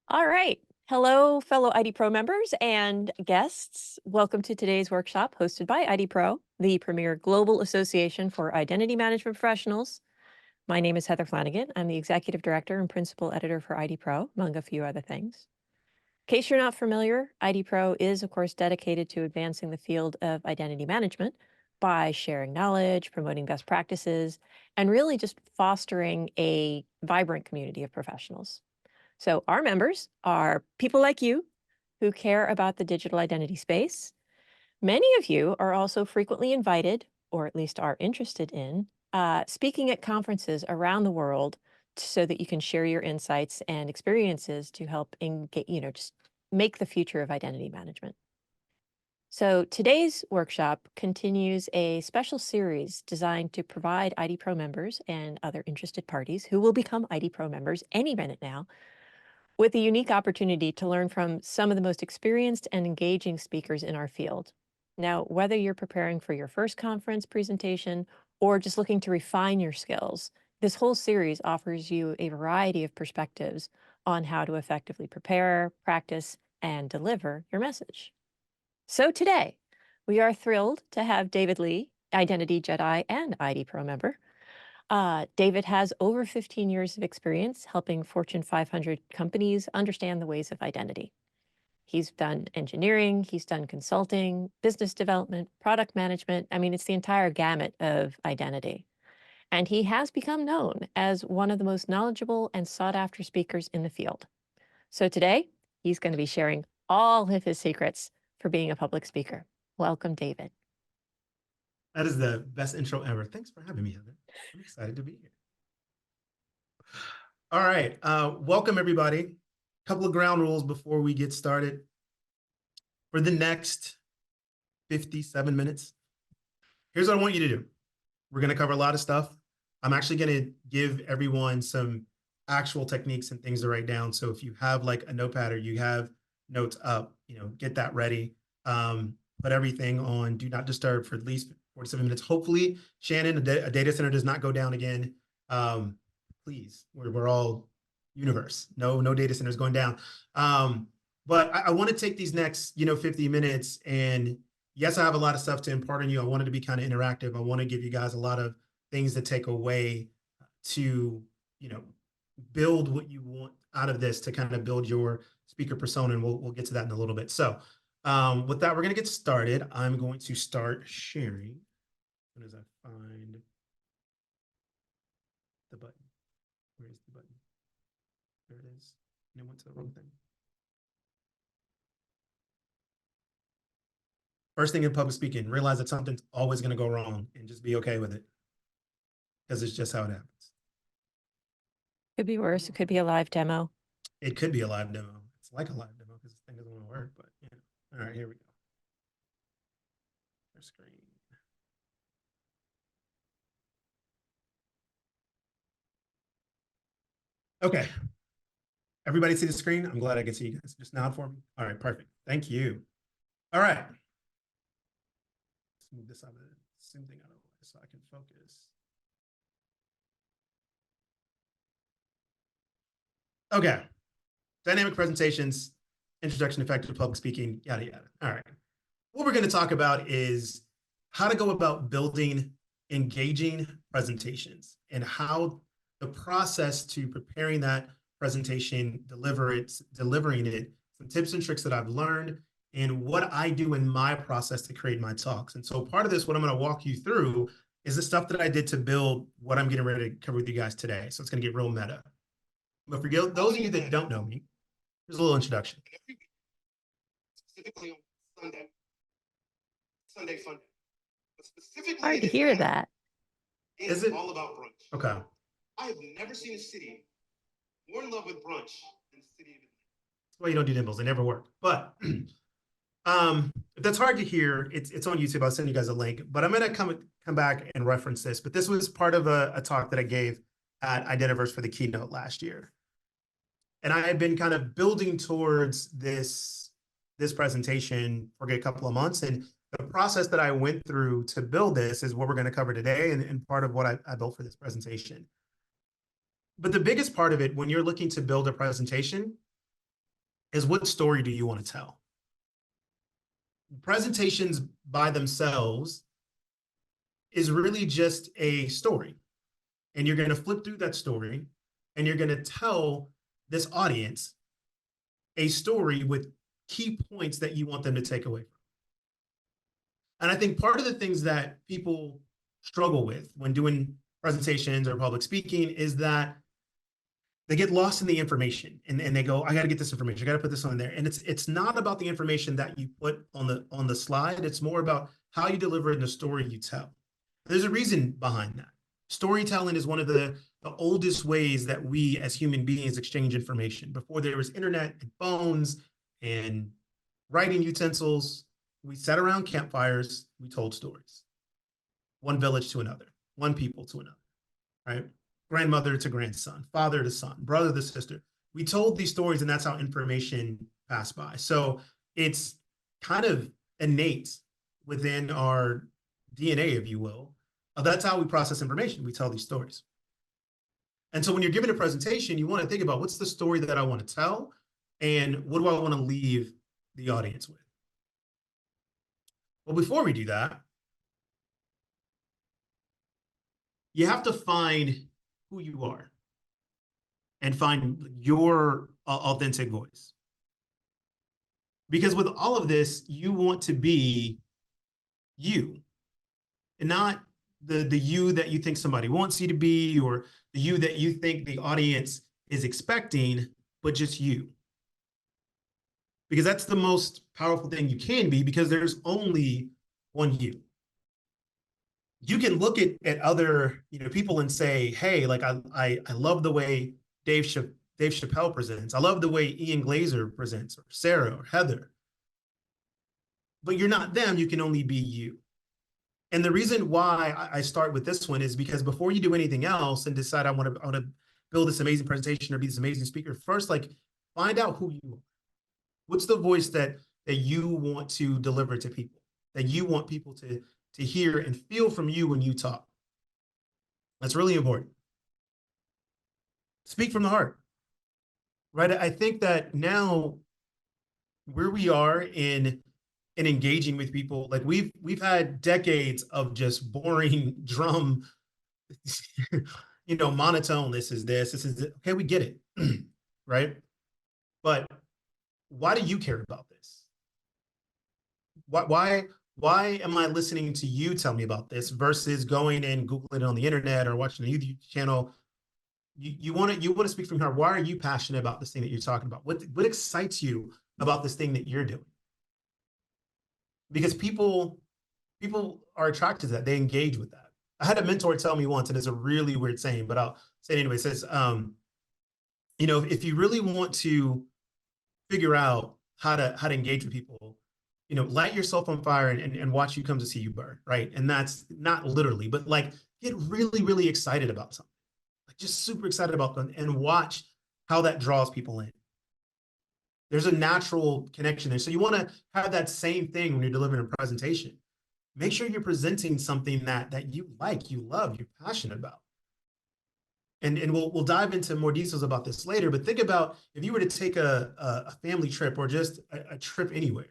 All right. Hello, fellow IDPro members and guests. Welcome to today's workshop hosted by IDPro, the premier global association for identity management professionals. My name is Heather Flanagan. I'm the executive director and principal editor for IDPro, among a few other things. In case you're not familiar, IDPro is, of course, dedicated to advancing the field of identity management by sharing knowledge, promoting best practices, and really just fostering a vibrant community of professionals. So our members are people like you who care about the digital identity space. Many of you are also frequently invited, or at least are interested in, speaking at conferences around the world so that you can share your insights and experiences to help just make the future of identity management. So today's workshop continues a special series designed to provide IDPro members and other interested parties who will become IDPro members any minute now with a unique opportunity to learn from some of the most experienced and engaging speakers in our field. Now, whether you're preparing for your first conference presentation or just looking to refine your skills, this whole series offers you a variety of perspectives on how to effectively prepare, practice, and deliver your message. So today, we are thrilled to have David Lee, Identity Jedi and IDPro member. David has over 15 years of experience helping Fortune 500 companies understand the ways of identity. He's done engineering, he's done consulting, business development, product management. I mean, it's the entire gamut of identity. And he has become known as one of the most knowledgeable and sought after speakers in the field. So today, he's going to be sharing all of his secrets for being a public speaker. Welcome, David. That is the best intro ever. Thanks for having me, Heather. I'm excited to be here. All right. Welcome, everybody. A couple of ground rules before we get started. For the next 57 minutes, here's what I want you to do. We're going to cover a lot of stuff. I'm actually going to give everyone some actual techniques and things to write down. So if you have like a notepad or you have notes up, get that ready. Put everything on do not disturb for at least 47 minutes. Hopefully, Shannon, a data center does not go down again. Please, we're all universe. No data centers going down. But I want to take these next, 50 minutes. And yes, I have a lot of stuff to impart on you. I wanted to be kind of interactive. I want to give you guys a lot of things to take away to, build what you want out of this to kind of build your speaker persona. And we'll get to that in a little bit. So with that, we're going to get started. I'm going to start sharing as soon as I find the button. Where is the button? There it is. And it went to the wrong thing. First thing in public speaking, realize that something's always going to go wrong and just be okay with it because it's just how it happens. Could be worse. It could be a live demo. It could be a live demo. It's like a live demo because this thing doesn't want to work, but All right, here we go. Share screen. Okay. Everybody see the screen? I'm glad I can see you guys. Just nod for me. All right, perfect. Thank you. All right. Let's move this out of the same thing out of the way so I can focus. Okay. Dynamic presentations, introduction to effective public speaking, yada, yada. All right. What we're going to talk about is how to go about building engaging presentations and how the process to preparing that presentation, delivering it, some tips and tricks that I've learned, and what I do in my process to create my talks. And so part of this, what I'm going to walk you through is the stuff that I did to build what I'm getting ready to cover with you guys today. So it's going to get real meta. But for those of you that don't know me, here's a little introduction. Specifically on Sunday fun day. But specifically Hard to hear that. Is it all about brunch? Okay. I have never seen a city more in love with brunch than the city of Atlanta. That's why you don't do nibbles. They never work. But if that's hard to hear, it's on YouTube. I'll send you guys a link. But I'm going to come back and reference this. But this was part of a talk that I gave at Identiverse for the keynote last year. And I had been kind of building towards this presentation for a couple of months. And the process that I went through to build this is what we're going to cover today and part of what I built for this presentation. But the biggest part of it, when you're looking to build a presentation, is what story do you want to tell? Presentations by themselves is really just a story. And you're going to flip through that story and you're going to tell this audience a story with key points that you want them to take away from. And I think part of the things that people struggle with when doing presentations or public speaking is that they get lost in the information and they go, I got to get this information. I got to put this on there. And it's not about the information that you put on the slide. It's more about how you deliver it in the story you tell. There's a reason behind that. Storytelling is one of the oldest ways that we as human beings exchange information. Before there was internet and phones and writing utensils, we sat around campfires, we told stories. One village to another, one people to another, right? Grandmother to grandson, father to son, brother to sister. We told these stories and that's how information passed by. So it's kind of innate within our DNA, if you will. That's how we process information. We tell these stories. And so when you're giving a presentation, you want to think about what's the story that I want to tell and what do I want to leave the audience with? Well, before we do that, you have to find who you are and find your authentic voice. Because with all of this, you want to be you and not the you that you think somebody wants you to be or the you that you think the audience is expecting, but just you. Because that's the most powerful thing you can be because there's only one you. You can look at other people and say, hey, like I love the way Dave Chappelle presents. I love the way Ian Glazer presents or Sarah or Heather. But you're not them. You can only be you. And the reason why I start with this one is because before you do anything else and decide I want to build this amazing presentation or be this amazing speaker, first, like find out who you are. What's the voice that you want to deliver to people, that you want people to hear and feel from you when you talk? That's really important. Speak from the heart, right? I think that now where we are in engaging with people, like we've had decades of just boring drum, monotone. This is it. Okay, we get it, right? But why do you care about this? Why am I listening to you tell me about this versus going and Googling it on the internet or watching a YouTube channel? You want to speak from your heart. Why are you passionate about this thing that you're talking about? What excites you about this thing that you're doing? Because people are attracted to that. They engage with that. I had a mentor tell me once, and it's a really weird saying, but I'll say it anyway. It says, if you really want to figure out how to engage with people, light yourself on fire and watch you come to see you burn, right? And that's not literally, but like get really, really excited about something. Like just super excited about them and watch how that draws people in. There's a natural connection there. So you want to have that same thing when you're delivering a presentation. Make sure you're presenting something that you like, you love, you're passionate about. And we'll dive into more details about this later, but think about if you were to take a family trip or just a trip anywhere,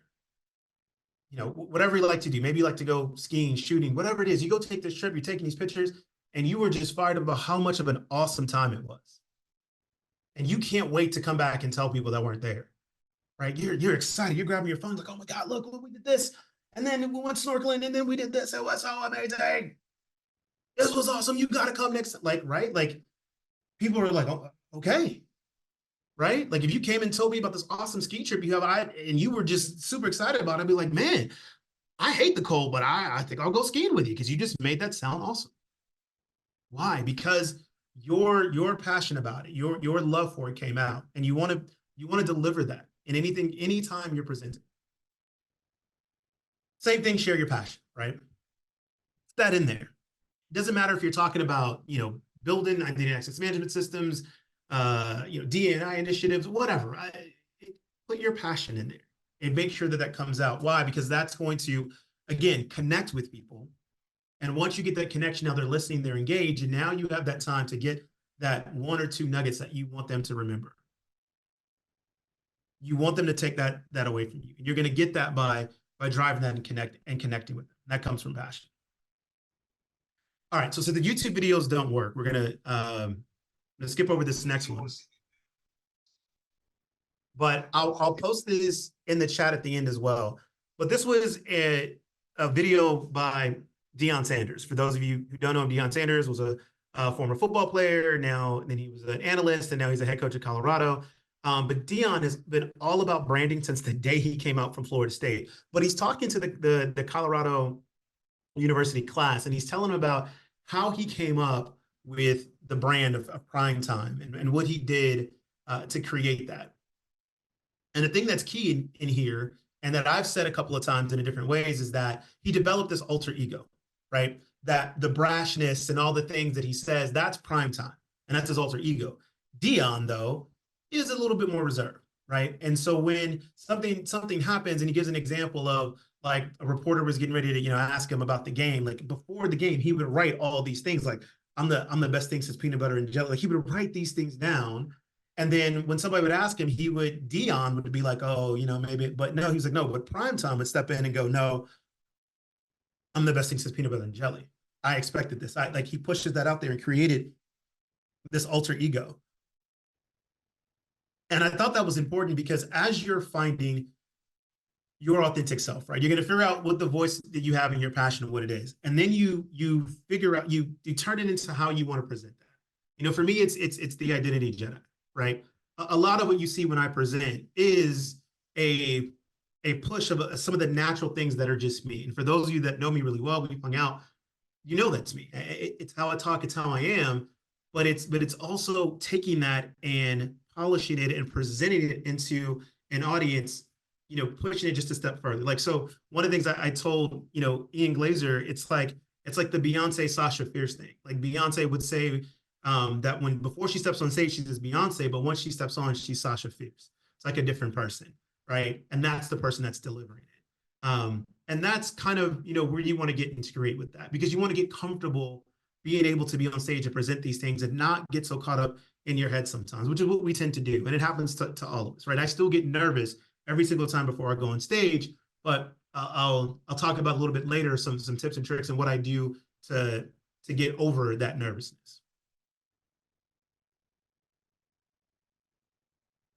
whatever you like to do, maybe you like to go skiing, shooting, whatever it is, you go take this trip, you're taking these pictures, and you were just fired up about how much of an awesome time it was. And you can't wait to come back and tell people that weren't there, right? You're excited, you're grabbing your phone, like, oh my God, look, we did this. And then we went snorkeling, and then we did this. It was so amazing. This was awesome. You got to come next. Like, right? Like, people are like, oh, okay. Right? Like, if you came and told me about this awesome ski trip you have, and you were just super excited about it, I'd be like, man, I hate the cold, but I think I'll go skiing with you because you just made that sound awesome. Why? Because your passion about it, your love for it came out, and you want to deliver that in anytime you're presenting. Same thing, share your passion, right? Put that in there. It doesn't matter if you're talking about, building identity access management systems, D&I initiatives, whatever. Put your passion in there and make sure that comes out. Why? Because that's going to, again, connect with people. And once you get that connection, now they're listening, they're engaged, and now you have that time to get that one or two nuggets that you want them to remember. you want them to take that away from you. And you're going to get that by driving that and connecting with them. And that comes from passion. All right, so the YouTube videos don't work. We're gonna skip over this next one. But I'll post this in the chat at the end as well. But this was a video by Deion Sanders. For those of you who don't know him, Deion Sanders was a former football player. Then he was an analyst, and now he's a head coach at Colorado. But Deion has been all about branding since the day he came out from Florida State. But he's talking to the Colorado University class, and he's telling them about how he came up with the brand of prime time and what he did to create that. And the thing that's key in here, and that I've said a couple of times in different ways, is that he developed this alter ego, right? That the brashness and all the things that he says, that's prime time, and that's his alter ego. Deion, though, is a little bit more reserved, right? And so when something happens, and he gives an example of, like, a reporter was getting ready to, ask him about the game. Like, before the game, he would write all these things, like, I'm the best thing since peanut butter and jelly. Like, he would write these things down. And then when somebody would ask him, Deion would be like, oh, maybe, but no, he was like, no, but primetime would step in and go, no, I'm the best thing since peanut butter and jelly. I expected this. He pushes that out there and created this alter ego. And I thought that was important because as you're finding your authentic self, right, you're going to figure out what the voice that you have and your passion and what it is. And then you figure out, you turn it into how you want to present that. For me, it's the identity Jedi. Right. A lot of what you see when I present is a push of some of the natural things that are just me. And for those of you that know me really well, we hung out, that's me. It's how I talk. It's how I am. But it's also taking that and polishing it and presenting it into an audience, pushing it just a step further. Like, so one of the things I told, Ian Glazer, it's like the Beyonce Sasha Fierce thing. Like, Beyonce would say, that before she steps on stage, she's Beyonce, but once she steps on, she's Sasha Fierce. It's like a different person, right? And that's the person that's delivering it. And that's kind of, where you want to get integrate with that, because you want to get comfortable being able to be on stage and present these things and not get so caught up in your head sometimes, which is what we tend to do. And it happens to all of us, right? I still get nervous every single time before I go on stage, but I'll talk about a little bit later some tips and tricks and what I do to get over that nervousness.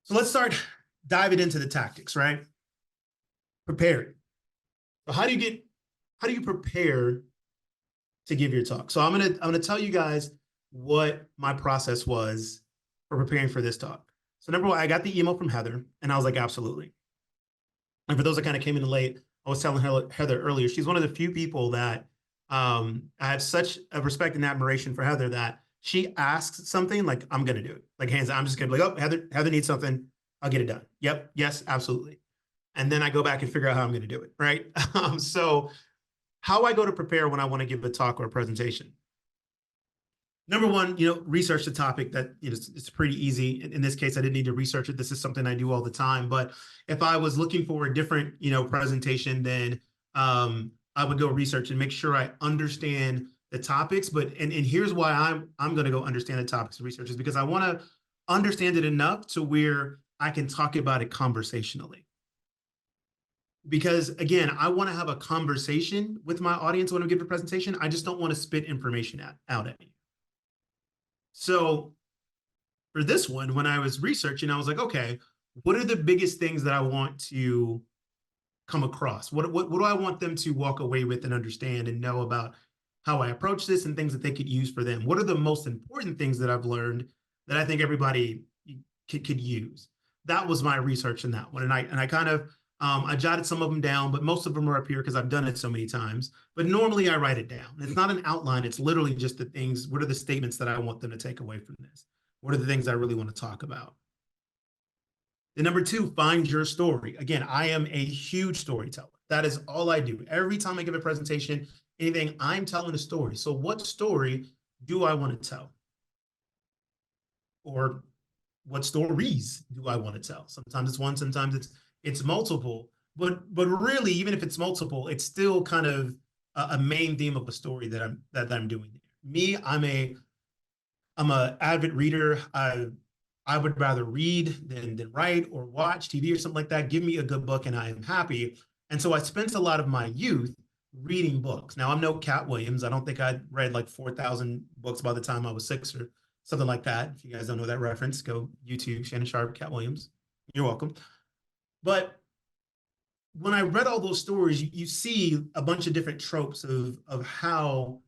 So let's start diving into the tactics, right? Preparing. So how do you prepare to give your talk? So I'm gonna tell you guys what my process was for preparing for this talk. So number one, I got the email from Heather, and I was like, absolutely. And for those that kind of came in late, I was telling Heather earlier, she's one of the few people that I have such a respect and admiration for Heather that she asks something, like, I'm going to do it. Like, hands down, I'm just going to be like, oh, Heather needs something. I'll get it done. Yep. Yes, absolutely. And then I go back and figure out how I'm going to do it. Right. So how I go to prepare when I want to give a talk or a presentation. Number one, research the topic. That it's pretty easy. In this case, I didn't need to research it. This is something I do all the time. But if I was looking for a different, presentation, then I would go research and make sure I understand the topics. And here's why I'm going to go understand the topics and research, is because I want to understand it enough to where I can talk about it conversationally. Because again, I want to have a conversation with my audience when I give a presentation. I just don't want to spit information out at you. So for this one, when I was researching, I was like, okay, what are the biggest things that I want to come across? What do I want them to walk away with and understand and know about how I approach this and things that they could use for them? What are the most important things that I've learned that I think everybody could use? That was my research in that one. And I kind of, I jotted some of them down, but most of them are up here because I've done it so many times. But normally I write it down. It's not an outline. It's literally just the things. What are the statements that I want them to take away from this? What are the things I really want to talk about? And number two, find your story. Again, I am a huge storyteller. That is all I do. Every time I give a presentation, anything, I'm telling a story. So what story do I want to tell? Or what stories do I want to tell? Sometimes it's one, sometimes it's multiple. But really, even if it's multiple, it's still kind of a main theme of a story that I'm doing. Me, I'm a avid reader. I I would rather read than write or watch TV or something like that. Give me a good book and I am happy. And so I spent a lot of my youth reading books. Now, I'm no Cat Williams. I don't think I read like 4,000 books by the time I was 6 or something like that. If you guys don't know that reference, go YouTube, Shannon Sharp, Cat Williams. You're welcome. But when I read all those stories, you see a bunch of different tropes of how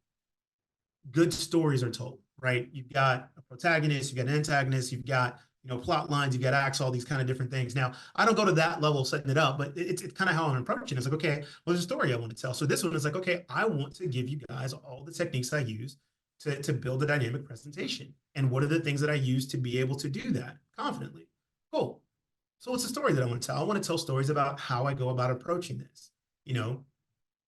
good stories are told, right? You've got a protagonist, you've got an antagonist, you've got, plot lines, you've got acts, all these kind of different things. Now, I don't go to that level setting it up, but it's kind of how I'm approaching it. It's like, okay, well, there's a story I want to tell. So this one is like, okay, I want to give you guys all the techniques I use to build a dynamic presentation. And what are the things that I use to be able to do that confidently? Cool. So what's the story that I want to tell? I want to tell stories about how I go about approaching this,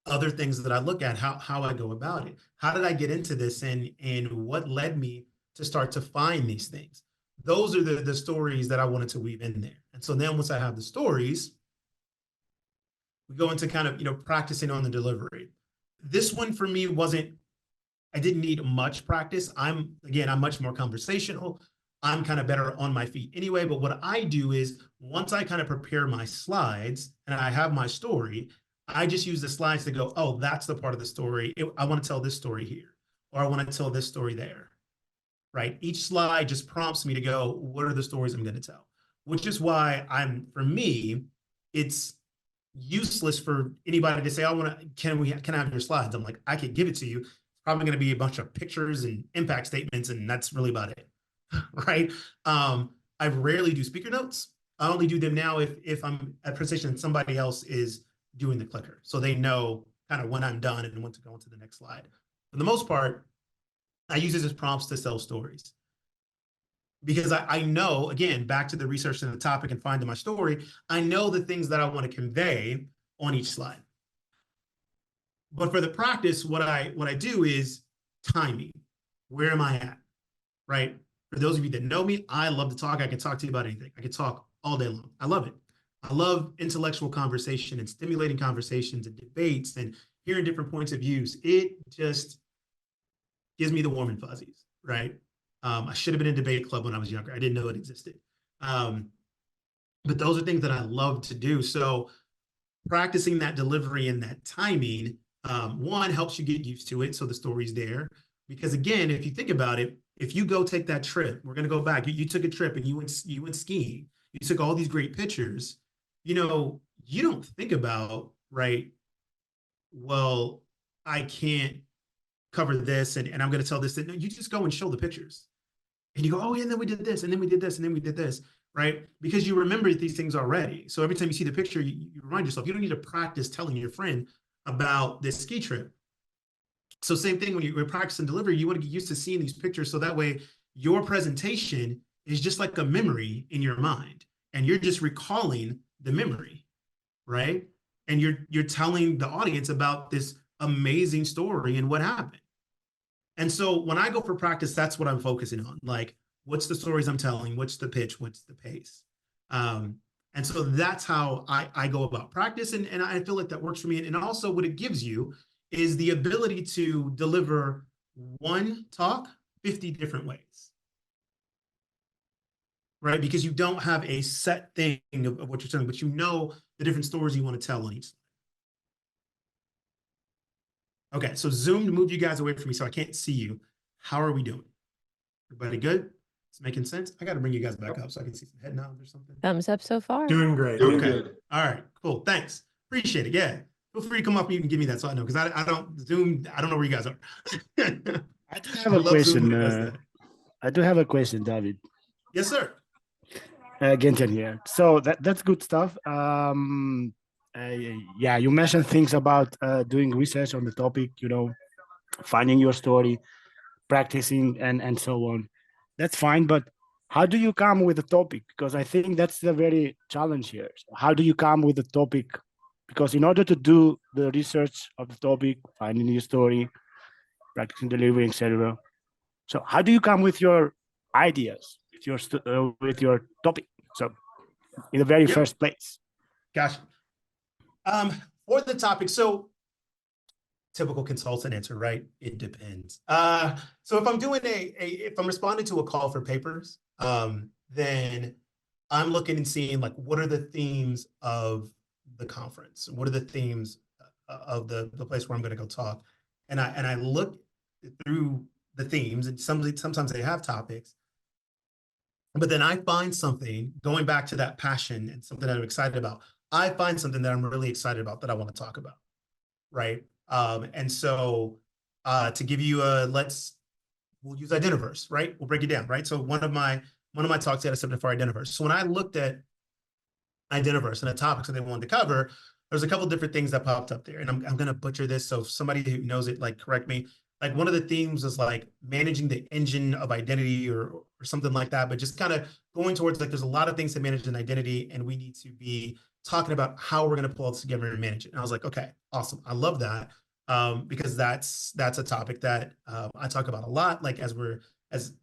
other things that I look at, how I go about it. How did I get into this and what led me to start to find these things? Those are the stories that I wanted to weave in there. And so then once I have the stories, we go into kind of, practicing on the delivery. This one for me I didn't need much practice. I'm much more conversational. I'm kind of better on my feet anyway. But what I do is once I kind of prepare my slides and I have my story, I just use the slides to go, oh, that's the part of the story. I want to tell this story here, or I want to tell this story there, right? Each slide just prompts me to go, what are the stories I'm going to tell? Which is why for me, it's useless for anybody to say, can I have your slides? I'm like, I could give it to you. It's probably going to be a bunch of pictures and impact statements, and that's really about it, right? I rarely do speaker notes. I only do them now if I'm at a presentation and somebody else is doing the clicker. So they know kind of when I'm done and when to go into the next slide. For the most part, I use it as prompts to tell stories. Because I know, again, back to the research and the topic and finding my story, I know the things that I want to convey on each slide. But for the practice, what I do is timing. Where am I at, right? For those of you that know me, I love to talk. I can talk to you about anything. I can talk all day long. I love it. I love intellectual conversation and stimulating conversations and debates and hearing different points of views. It just gives me the warm and fuzzies, right? I should have been in a debate club when I was younger. I didn't know it existed. But those are things that I love to do. So practicing that delivery and that timing, one, helps you get used to it. So the story's there. Because again, if you think about it, if you go take that trip, we're going to go back. You took a trip and you went skiing. You took all these great pictures. You don't think about, right, well, I can't cover this and I'm going to tell this. No, you just go and show the pictures. And you go, oh, yeah, and then we did this, and then we did this, and then we did this, right? Because you remember these things already. So every time you see the picture, you remind yourself. You don't need to practice telling your friend about this ski trip. So same thing when you're practicing delivery, you want to get used to seeing these pictures so that way your presentation is just like a memory in your mind. And you're just recalling the memory, right? And you're telling the audience about this amazing story and what happened. And so when I go for practice, that's what I'm focusing on. Like, what's the stories I'm telling? What's the pitch? What's the pace? And so that's how I go about practice. And I feel like that works for me. And also what it gives you is the ability to deliver one talk 50 different ways. Right? Because you don't have a set thing of what you're telling, but you know the different stories you want to tell on each slide. Okay, so Zoom moved you guys away from me, so I can't see you. How are we doing? Everybody good? It's making sense? I got to bring you guys back up so I can see some head nods or something. Thumbs up so far. Doing great. Doing Okay. good. All right, cool. Thanks. Appreciate it. Yeah. Feel free to come up and you can give me that so I know, because I don't Zoom, I don't know where you guys are. I do have a question. I do have a question, David. Yes, sir. Genton here. So that's good stuff. Yeah, you mentioned things about doing research on the topic, finding your story, practicing, and so on. That's fine, but how do you come with the topic? Because I think that's the very challenge here. So how do you come with the topic? Because in order to do the research of the topic, finding your story, practicing delivery, etc. So how do you come with your ideas, with your topic? So in the very first place. Gotcha. For the topic, so typical consultant answer, right? It depends. So if I'm doing if I'm responding to a call for papers, then I'm looking and seeing like, what are the themes of the conference? What are the themes of the place where I'm going to go talk? And I look through the themes, and sometimes they have topics, but then I find something going back to that passion and something that I'm excited about. I find something that I'm really excited about that I want to talk about, right? And so to give you we'll use Identiverse, right? We'll break it down, right? So one of my talks had a subject for Identiverse. So when I looked at Identiverse and the topics that they wanted to cover, there's a couple different things that popped up there, and I'm going to butcher this. So if somebody who knows it, like, correct me. Like, one of the themes is like managing the engine of identity or something like that, but just kind of going towards like, there's a lot of things to manage an identity, and we need to be talking about how we're going to pull it together and manage it. And I was like, okay, awesome. I love that. Because that's a topic that I talk about a lot, like as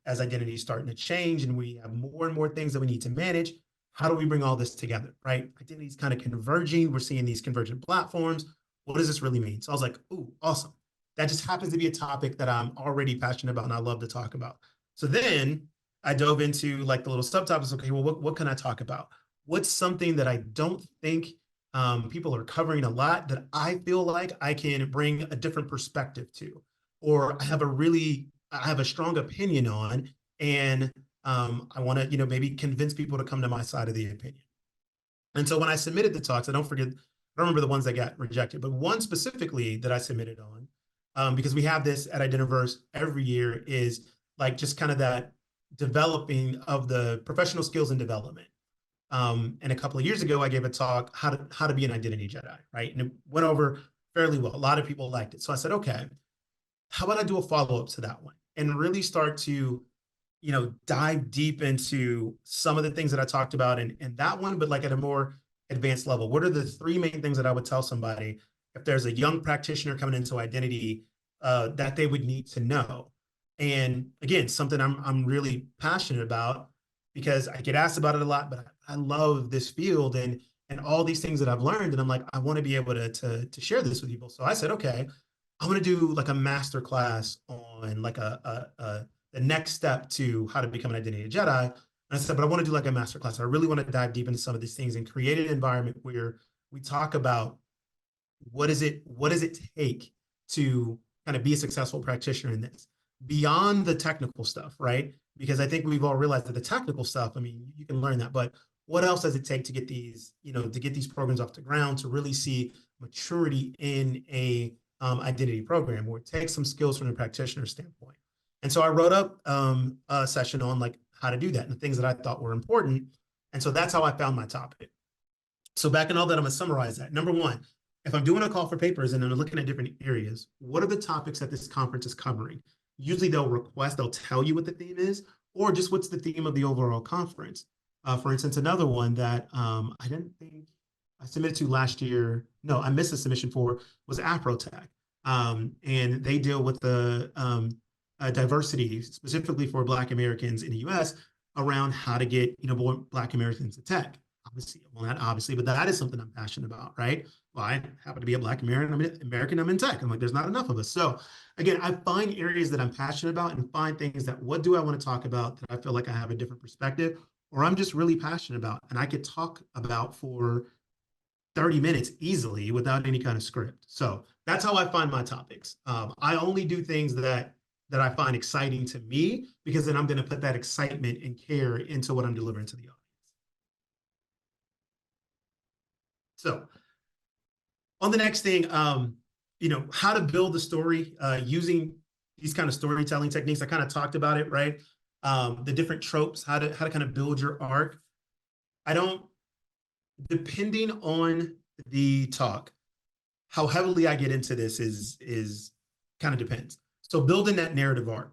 identity is starting to change and we have more and more things that we need to manage. How do we bring all this together, right? Identity is kind of converging. We're seeing these convergent platforms. What does this really mean? So I was like, ooh, awesome. That just happens to be a topic that I'm already passionate about and I love to talk about. So then I dove into like the little subtopics. Okay, well, what can I talk about? What's something that I don't think people are covering a lot that I feel like I can bring a different perspective to, or I have a strong opinion on, and I want to, maybe convince people to come to my side of the opinion. And so when I submitted the talks, I don't remember the ones that got rejected, but one specifically that I submitted on, because we have this at Identiverse every year, is like just kind of that developing of the professional skills and development. And a couple of years ago, I gave a talk, how to be an identity Jedi, right? And it went over fairly well. A lot of people liked it. So I said, okay, how about I do a follow-up to that one and really start to, dive deep into some of the things that I talked about in that one, but like at a more advanced level. What are the three main things that I would tell somebody if there's a young practitioner coming into identity that they would need to know? And again, something I'm really passionate about because I get asked about it a lot, but I love this field and all these things that I've learned. And I'm like, I want to be able to share this with people. So I said, okay, I want to do like a master class on like the next step to how to become an identity Jedi. And I said, but I want to do like a master class. I really want to dive deep into some of these things and create an environment where we talk about what does it take to kind of be a successful practitioner in this beyond the technical stuff, right? Because I think we've all realized that the technical stuff, I mean, you can learn that, but what else does it take to get these, to get these programs off the ground, to really see maturity in a identity program where it takes some skills from a practitioner standpoint. And so I wrote up a session on like how to do that and the things that I thought were important. And so that's how I found my topic. So back in all that, I'm gonna summarize that. Number one, if I'm doing a call for papers and I'm looking at different areas, what are the topics that this conference is covering? Usually they'll tell you what the theme is, or just what's the theme of the overall conference. For instance, another one that I didn't think I submitted to last year, no, I missed a submission for, was Afrotech. And they deal with the diversity specifically for Black Americans in the US around how to get, Black Americans to tech. Obviously, well, not obviously, but that is something I'm passionate about, right? Well, I happen to be a Black American. I'm in tech. I'm like, there's not enough of us. So again, I find areas that I'm passionate about and find things that, what do I want to talk about that I feel like I have a different perspective, or I'm just really passionate about, and I could talk about for 30 minutes easily without any kind of script. So that's how I find my topics. I only do things that I find exciting to me, because then I'm going to put that excitement and care into what I'm delivering to the audience. So on the next thing, how to build a story using these kind of storytelling techniques. I kind of talked about it, right? The different tropes, how to kind of build your arc. Depending on the talk, how heavily I get into this is kind of depends. So building that narrative arc.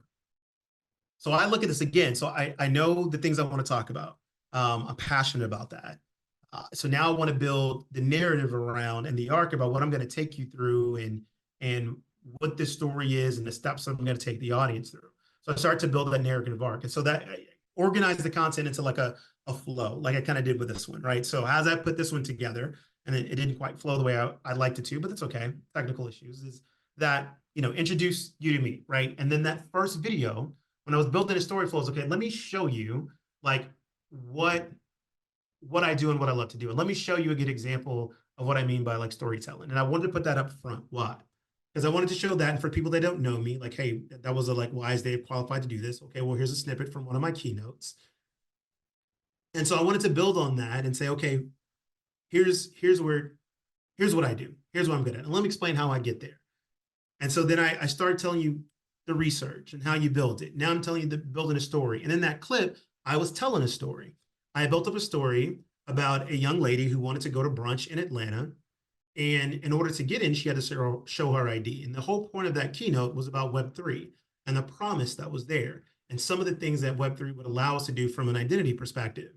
So I look at this again. So I know the things I want to talk about. I'm passionate about that. So now I want to build the narrative around and the arc about what I'm going to take you through and what this story is and the steps I'm going to take the audience through. So I start to build that narrative arc. And so that I organize the content into like a flow, like I kind of did with this one, right? So as I put this one together, and it didn't quite flow the way I'd liked it to, but that's okay. Technical issues is that, introduce you to me, right? And then that first video, when I was building a story flow, is okay, let me show you like what I do and what I love to do. And let me show you a good example of what I mean by like storytelling. And I wanted to put that up front. Why? Because I wanted to show that, and for people that don't know me, like, hey, that was a like, why is Dave qualified to do this? Okay, well, here's a snippet from one of my keynotes. And so I wanted to build on that and say, okay, here's what I do. Here's what I'm good at. And let me explain how I get there. And so then I started telling you the research and how you build it. Now I'm telling you building a story. And in that clip, I was telling a story. I built up a story about a young lady who wanted to go to brunch in Atlanta. And in order to get in, she had to show her ID. And the whole point of that keynote was about Web3 and the promise that was there and some of the things that Web3 would allow us to do from an identity perspective.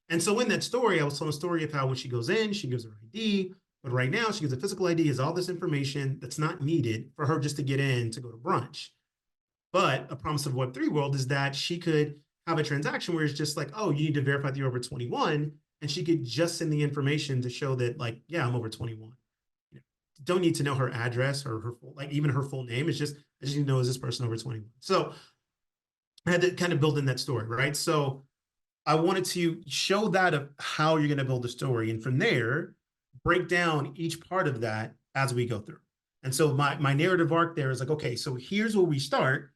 And so in that story, I was telling a story of how when she goes in, she gives her ID. But right now, she gives a physical ID, is all this information that's not needed for her just to get in to go to brunch. But a promise of Web3 world is that she could have a transaction where it's just like, oh, you need to verify that you're over 21. And she could just send the information to show that, like, yeah, I'm over 21. You know, don't need to know her address or her full, like even her full name. It's just, I just need to know, is this person over 21? So I had to kind of build in that story, right? So I wanted to show that of how you're going to build a story. And from there, break down each part of that as we go through. And so my narrative arc there is like, okay, so here's where we start,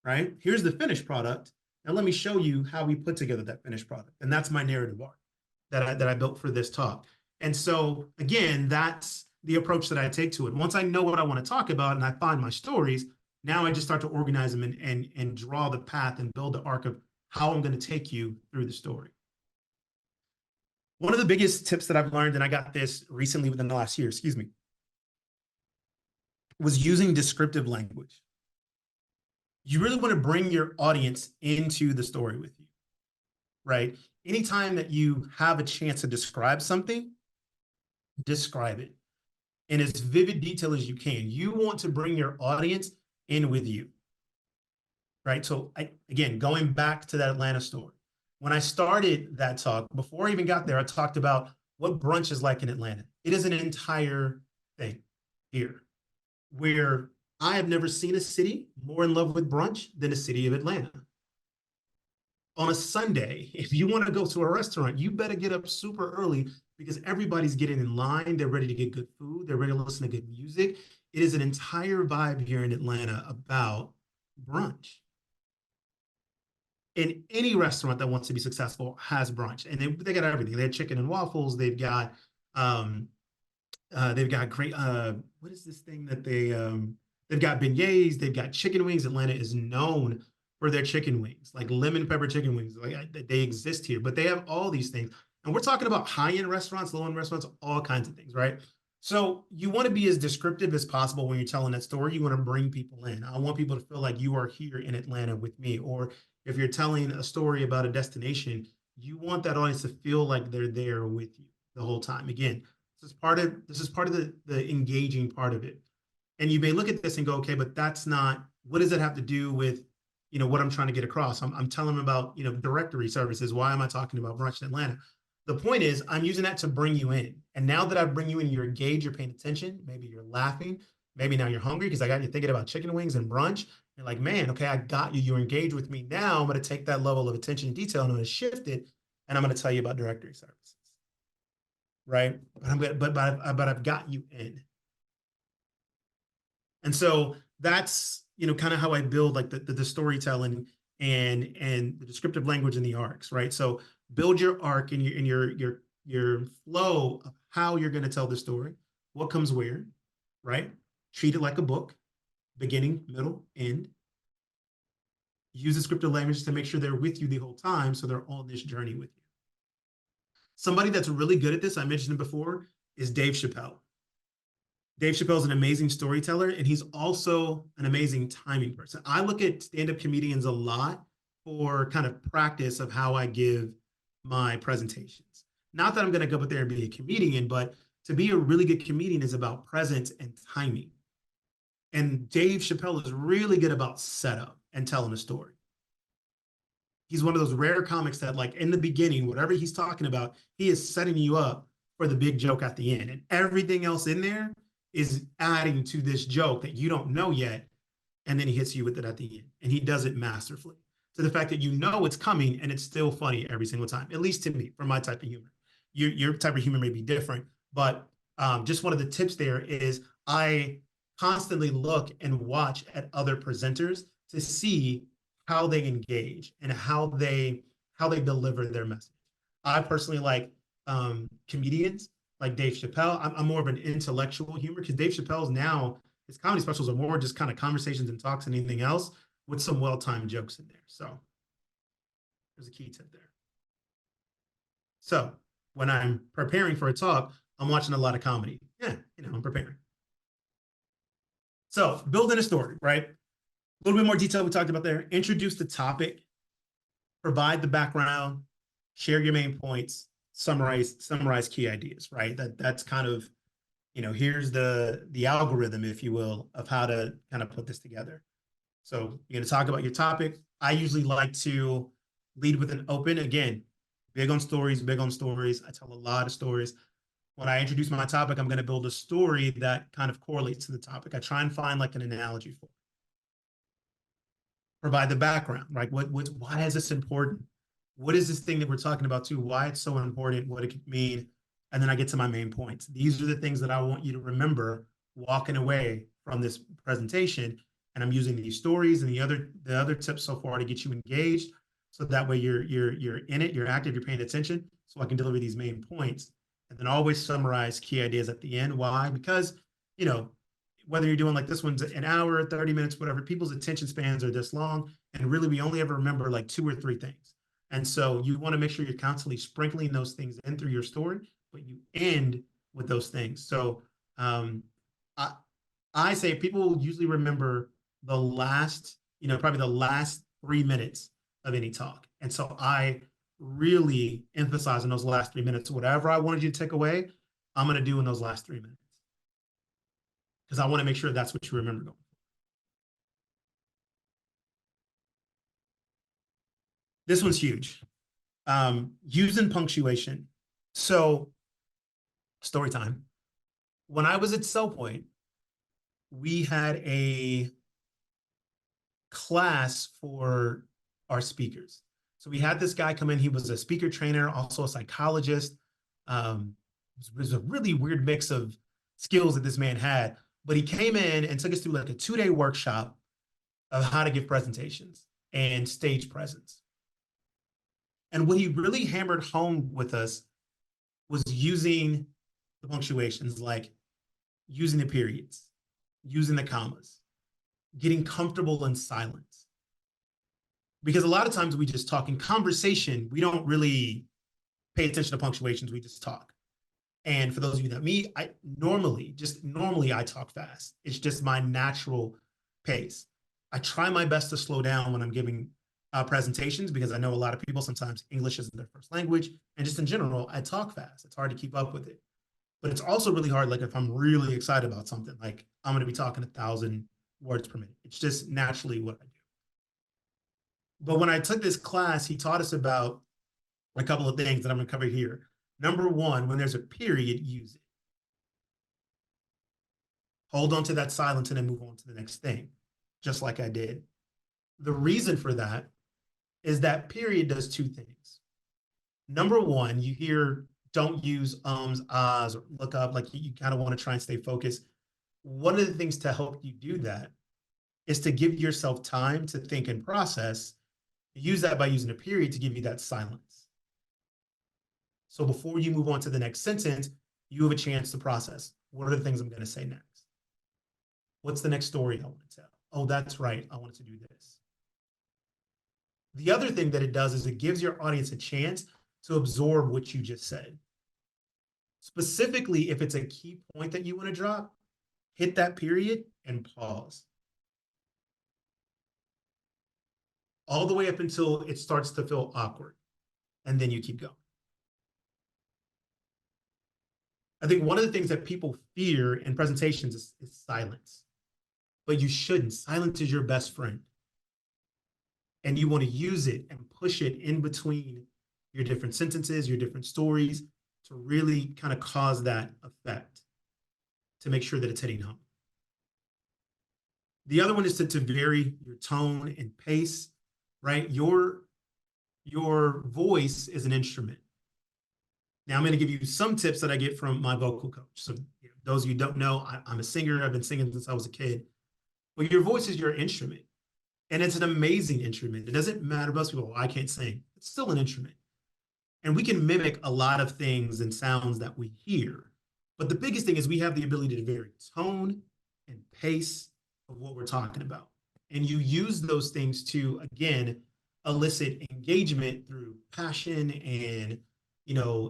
right? Here's the finished product. Now let me show you how we put together that finished product. And that's my narrative arc that I built for this talk. And so again, that's the approach that I take to it. Once I know what I want to talk about and I find my stories, now I just start to organize them and draw the path and build the arc of how I'm going to take you through the story. One of the biggest tips that I've learned, and I got this recently within the last year, was using descriptive language. You really want to bring your audience into the story with you, right? Anytime that you have a chance to describe something, describe it in as vivid detail as you can. You want to bring your audience in with you, right? So again, going back to that Atlanta story, when I started that talk, before I even got there, I talked about what brunch is like in Atlanta. It is an entire thing here where I have never seen a city more in love with brunch than the city of Atlanta. On a Sunday, if you want to go to a restaurant, you better get up super early because everybody's getting in line. They're ready to get good food. They're ready to listen to good music. It is an entire vibe here in Atlanta about brunch. And any restaurant that wants to be successful has brunch, and they got everything. They have chicken and waffles. They've got great what is this thing that they've got beignets. They've got chicken wings. Atlanta is known for their chicken wings, like lemon pepper chicken wings. Like they exist here, but they have all these things. And we're talking about high-end restaurants, low-end restaurants, all kinds of things, right? So you want to be as descriptive as possible when you're telling that story. You want to bring people in. I want people to feel like you are here in Atlanta with me. Or if you're telling a story about a destination, you want that audience to feel like they're there with you the whole time. Again, this is part of the engaging part of it. And you may look at this and go, okay, but that's not, what does it have to do with, what I'm trying to get across? I'm telling them about, directory services. Why am I talking about brunch in Atlanta? The point is, I'm using that to bring you in. And now that I bring you in, you're engaged, you're paying attention. Maybe you're laughing. Maybe now you're hungry because I got you thinking about chicken wings and brunch. You're like, man, okay, I got you. You're engaged with me. Now I'm going to take that level of attention and detail and I'm going to shift it. And I'm going to tell you about directory services. Right? But I've got you in. And so that's, kind of how I build like the storytelling and the descriptive language and the arcs, right? So build your arc and your flow of how you're going to tell the story, what comes where, right? Treat it like a book, beginning, middle, end. Use descriptive language to make sure they're with you the whole time, so they're on this journey with you. Somebody that's really good at this, I mentioned him before, is Dave Chappelle. Dave Chappelle is an amazing storyteller, and he's also an amazing timing person. I look at stand-up comedians a lot for kind of practice of how I give my presentations. Not that I'm going to go up there and be a comedian, but to be a really good comedian is about presence and timing. And Dave Chappelle is really good about setup and telling a story. He's one of those rare comics that, like, in the beginning, whatever he's talking about, he is setting you up for the big joke at the end. And everything else in there is adding to this joke that you don't know yet. And then he hits you with it at the end. And he does it masterfully. to the fact that you know it's coming and it's still funny every single time, at least to me, for my type of humor. Your type of humor may be different, but just one of the tips there is I constantly look and watch at other presenters to see how they engage and how they deliver their message. I personally like comedians like Dave Chappelle. I'm more of an intellectual humor because Dave Chappelle's now, his comedy specials are more just kind of conversations and talks and anything else with some well-timed jokes in there. So there's a key tip there. So when I'm preparing for a talk, I'm watching a lot of comedy. Yeah, I'm preparing. So building a story, right? A little bit more detail we talked about there. Introduce the topic, provide the background, share your main points, summarize key ideas, right? That's kind of, here's the algorithm, if you will, of how to kind of put this together. So you're going to talk about your topic. I usually like to lead with an open, again, big on stories. I tell a lot of stories. When I introduce my topic, I'm going to build a story that kind of correlates to the topic. I try and find like an analogy for it. Provide the background, right? Why is this important? What is this thing that we're talking about too? Why it's so important, what it could mean. And then I get to my main points. These are the things that I want you to remember walking away from this presentation. And I'm using these stories and the other tips so far to get you engaged. So that way you're in it, you're active, you're paying attention. So I can deliver these main points. And then always summarize key ideas at the end. Why? Because, whether you're doing like this one's an hour, 30 minutes, whatever, people's attention spans are this long. And really, we only ever remember like 2 or 3 things. And so you want to make sure you're constantly sprinkling those things in through your story, but you end with those things. So I say people usually remember the last, probably the last 3 minutes of any talk. And so I really emphasize in those last 3 minutes, whatever I wanted you to take away, I'm going to do in those last 3 minutes. Because I want to make sure that's what you remember going. This one's huge. Using punctuation. So, story time. When I was at Cellpoint, we had a class for our speakers. So we had this guy come in. He was a speaker trainer, also a psychologist. It was a really weird mix of skills that this man had. But he came in and took us through like a 2-day workshop of how to give presentations and stage presence. And what he really hammered home with us was using the punctuations, like using the periods, using the commas, getting comfortable in silence. Because a lot of times we just talk in conversation, we don't really pay attention to punctuations, we just talk. And for those of you that me, I normally I talk fast. It's just my natural pace. I try my best to slow down when I'm giving presentations because I know a lot of people, sometimes English isn't their first language. And just in general, I talk fast. It's hard to keep up with it. But it's also really hard, like if I'm really excited about something, like I'm going to be talking 1,000 words per minute. It's just naturally what I do. But when I took this class, he taught us about a couple of things that I'm going to cover here. Number one, when there's a period, use it. Hold on to that silence and then move on to the next thing, just like I did. The reason for that is that period does 2 things. Number one, you hear don't use ums, ahs, or look up, like you kind of want to try and stay focused. One of the things to help you do that is to give yourself time to think and process. Use that by using a period to give you that silence. So before you move on to the next sentence, you have a chance to process. What are the things I'm going to say next? What's the next story I want to tell? Oh, that's right. I wanted to do this. The other thing that it does is it gives your audience a chance to absorb what you just said. Specifically, if it's a key point that you want to drop, hit that period and pause. All the way up until it starts to feel awkward. And then you keep going. I think one of the things that people fear in presentations is silence. But you shouldn't. Silence is your best friend. And you want to use it and push it in between your different sentences, your different stories, to really kind of cause that effect, to make sure that it's hitting home. The other one is to vary your tone and pace. right? Your voice is an instrument. Now I'm going to give you some tips that I get from my vocal coach. So those of you who don't know, I'm a singer. I've been singing since I was a kid. But your voice is your instrument. And it's an amazing instrument. It doesn't matter. Most people, I can't sing. It's still an instrument. And we can mimic a lot of things and sounds that we hear. But the biggest thing is we have the ability to vary tone and pace of what we're talking about. And you use those things to, again, elicit engagement through passion and,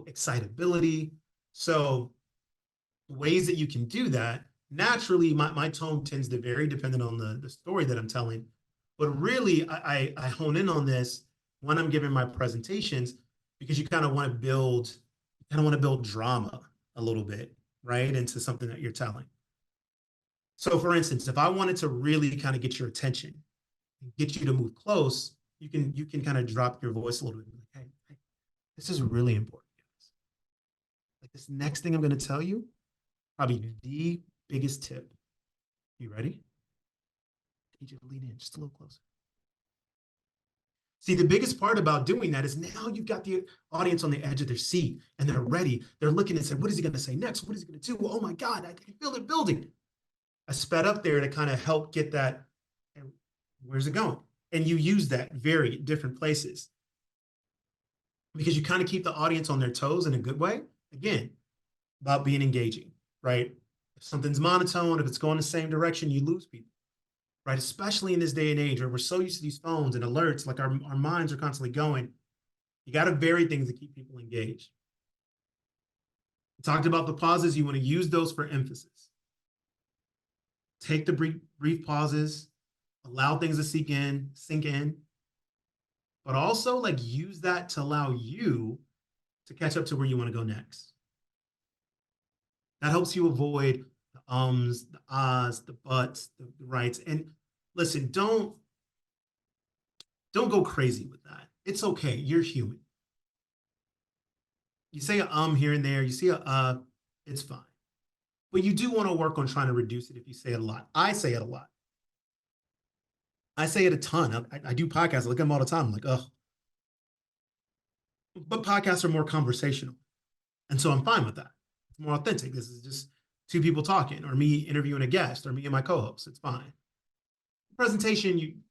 excitability. So ways that you can do that, naturally, my tone tends to vary depending on the story that I'm telling. But really, I hone in on this when I'm giving my presentations, because you kind of want to build drama a little bit, right, into something that you're telling. So for instance, if I wanted to really kind of get your attention, get you to move close, you can kind of drop your voice a little bit. Like, hey, this is really important, guys. Like, this next thing I'm going to tell you, probably the biggest tip. You ready? I need you to lean in just a little closer. See, the biggest part about doing that is now you've got the audience on the edge of their seat and they're ready. They're looking and saying, what is he going to say next? What is he going to do? Oh my God, I can feel it building. I sped up there to kind of help get that. And where's it going? And you use that very different places because you kind of keep the audience on their toes in a good way. Again, about being engaging, right? If something's monotone, if it's going the same direction, you lose people, right? Especially in this day and age where we're so used to these phones and alerts, like our minds are constantly going. You got to vary things to keep people engaged. We talked about the pauses. You want to use those for emphasis. Take the brief pauses, allow things to sink in, but also like use that to allow you to catch up to where you want to go next. That helps you avoid the ums, the ahs, the buts, the rights. And listen, don't go crazy with that. It's okay. You're human. You say a here and there, you see a it's fine. But you do want to work on trying to reduce it if you say it a lot. I say it a lot. I say it a ton. I do podcasts. I look at them all the time. I'm like, oh. But podcasts are more conversational. And so I'm fine with that. It's more authentic. This is just two people talking, or me interviewing a guest, or me and my co-host. It's fine. Presentation,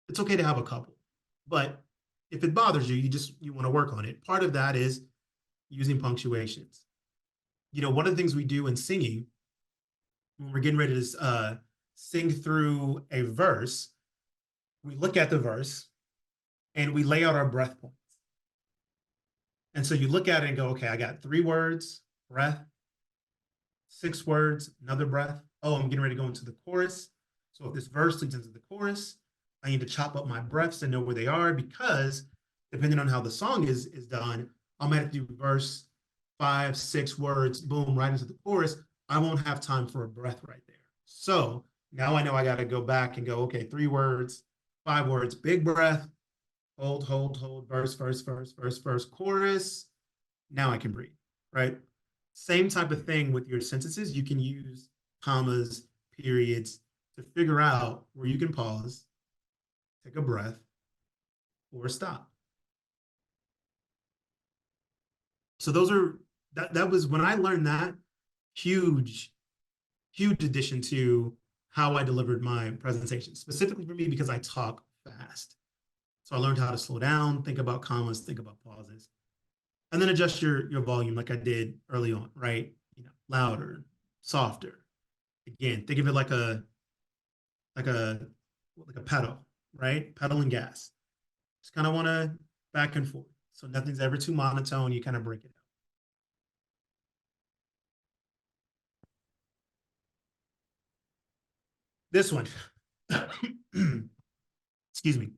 it's okay to have a couple. But if it bothers you, you want to work on it. Part of that is using punctuations. One of the things we do in singing, when we're getting ready to sing through a verse, we look at the verse and we lay out our breath points. And so you look at it and go, okay, I got 3 words, breath, 6 words, another breath. Oh, I'm getting ready to go into the chorus. So if this verse leads into the chorus, I need to chop up my breaths and know where they are, because depending on how the song is done, I might have to do verse 5, 6 words, boom, right into the chorus. I won't have time for a breath right there. So now I know I got to go back and go, okay, 3 words, 5 words, big breath, hold, verse, chorus. Now I can breathe, right? Same type of thing with your sentences. You can use commas, periods to figure out where you can pause, take a breath, or stop. So that was when I learned that, huge addition to how I delivered my presentation, specifically for me because I talk fast. So I learned how to slow down, think about commas, think about pauses, and then adjust your volume like I did early on, right? Louder, softer. Again, think of it like a pedal, right? Pedal and gas. Just kind of want to back and forth. So nothing's ever too monotone. You kind of break it out. This one, excuse me,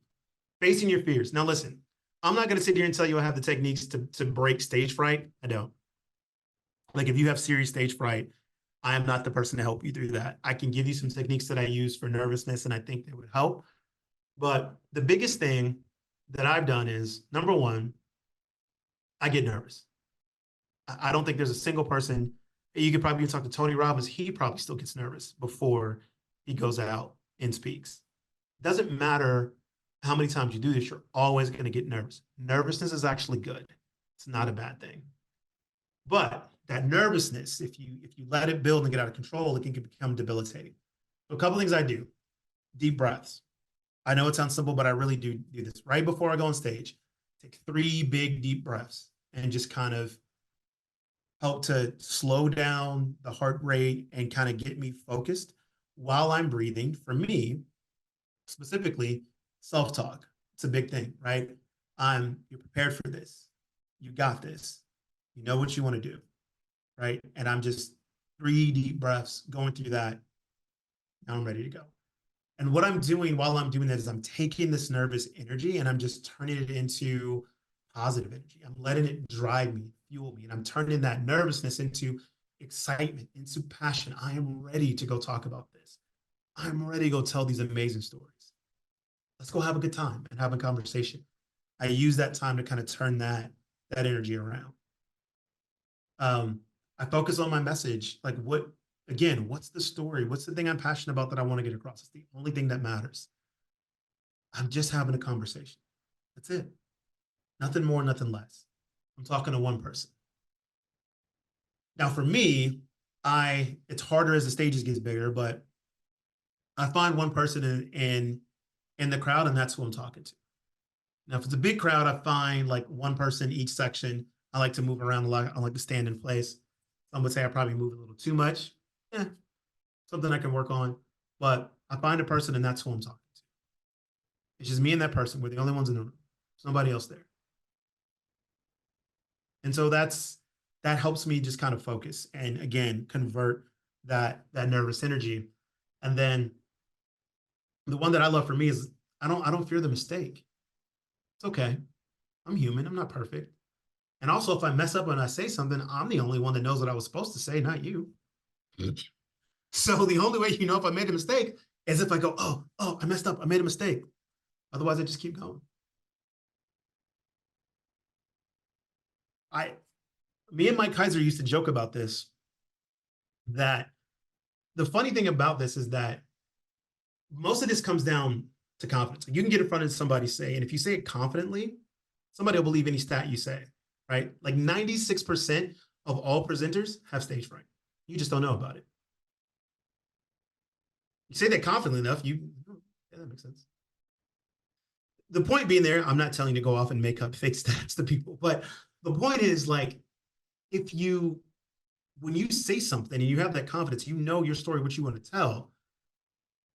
facing your fears. Now listen, I'm not going to sit here and tell you I have the techniques to break stage fright. I don't. Like, if you have serious stage fright, I am not the person to help you through that. I can give you some techniques that I use for nervousness, and I think they would help. But the biggest thing that I've done is, number one, I get nervous. I don't think there's a single person. You could probably talk to Tony Robbins. He probably still gets nervous before he goes out and speaks. Doesn't matter how many times you do this, you're always going to get nervous. Nervousness is actually good. It's not a bad thing. But that nervousness, if you let it build and get out of control, it can become debilitating. So a couple things I do: deep breaths. I know it sounds simple, but I really do this. Right before I go on stage, take 3 big deep breaths and just kind of help to slow down the heart rate and kind of get me focused while I'm breathing. For me, specifically, self-talk. It's a big thing, right? You're prepared for this. You got this. You know what you want to do, right? And I'm just 3 deep breaths going through that. Now I'm ready to go. And what I'm doing while I'm doing that is I'm taking this nervous energy and I'm just turning it into positive energy. I'm letting it drive me, fuel me, and I'm turning that nervousness into excitement, into passion. I am ready to go talk about this. I'm ready to go tell these amazing stories. Let's go have a good time and have a conversation. I use that time to kind of turn that energy around. I focus on my message. Like what's the story? What's the thing I'm passionate about that I want to get across? It's the only thing that matters. I'm just having a conversation. That's it. Nothing more, nothing less. I'm talking to one person. Now for me, it's harder as the stages gets bigger, but I find one person in the crowd, and that's who I'm talking to. Now, if it's a big crowd, I find like one person each section. I like to move around a lot. I like to stand in place. Some would say I probably move a little too much. Yeah, something I can work on. But I find a person, and that's who I'm talking to. It's just me and that person. We're the only ones in the room. There's nobody else there. And so that helps me just kind of focus and again convert that nervous energy. And then the one that I love for me is I don't fear the mistake. It's okay. I'm human. I'm not perfect. And also, if I mess up when I say something, I'm the only one that knows what I was supposed to say, not you. So the only way you know if I made a mistake is if I go, oh, I messed up. I made a mistake. Otherwise, I just keep going. Me and Mike Kaiser used to joke about this, that the funny thing about this is that most of this comes down to confidence. You can get in front of somebody, say, and if you say it confidently, somebody will believe any stat you say, right? Like 96% of all presenters have stage fright. You just don't know about it. You say that confidently enough, yeah, that makes sense. The point being there, I'm not telling you to go off and make up fake stats to people, but the point is, like, when you say something and you have that confidence, you know your story, what you want to tell,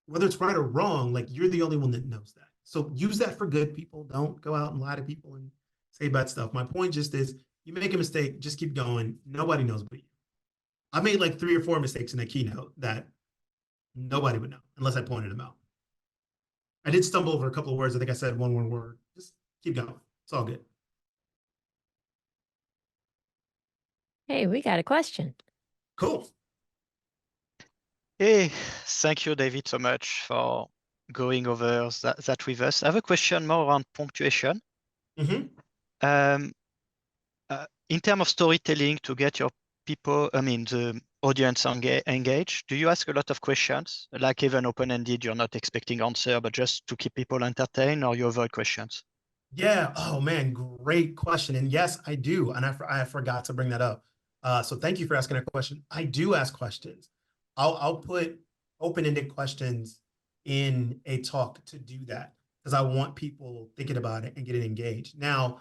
whether it's right or wrong, like you're the only one that knows that. So use that for good, people. Don't go out and lie to people and say bad stuff. My point just is, you make a mistake, just keep going. Nobody knows but you. I made like 3 or 4 mistakes in a keynote that nobody would know unless I pointed them out. I did stumble over a couple of words. I think I said one word. Just keep going. It's all good. Hey, we got a question. Cool. Hey, thank you, David, so much for going over that with us. I have a question more around punctuation. Mm-hmm. In terms of storytelling, to get your people, the audience engaged, do you ask a lot of questions, like even open-ended, you're not expecting answer, but just to keep people entertained, or you avoid questions? Yeah. Oh man, great question. And yes, I do. And I forgot to bring that up. So thank you for asking a question. I do ask questions. I'll put open-ended questions in a talk to do that because I want people thinking about it and getting engaged. Now,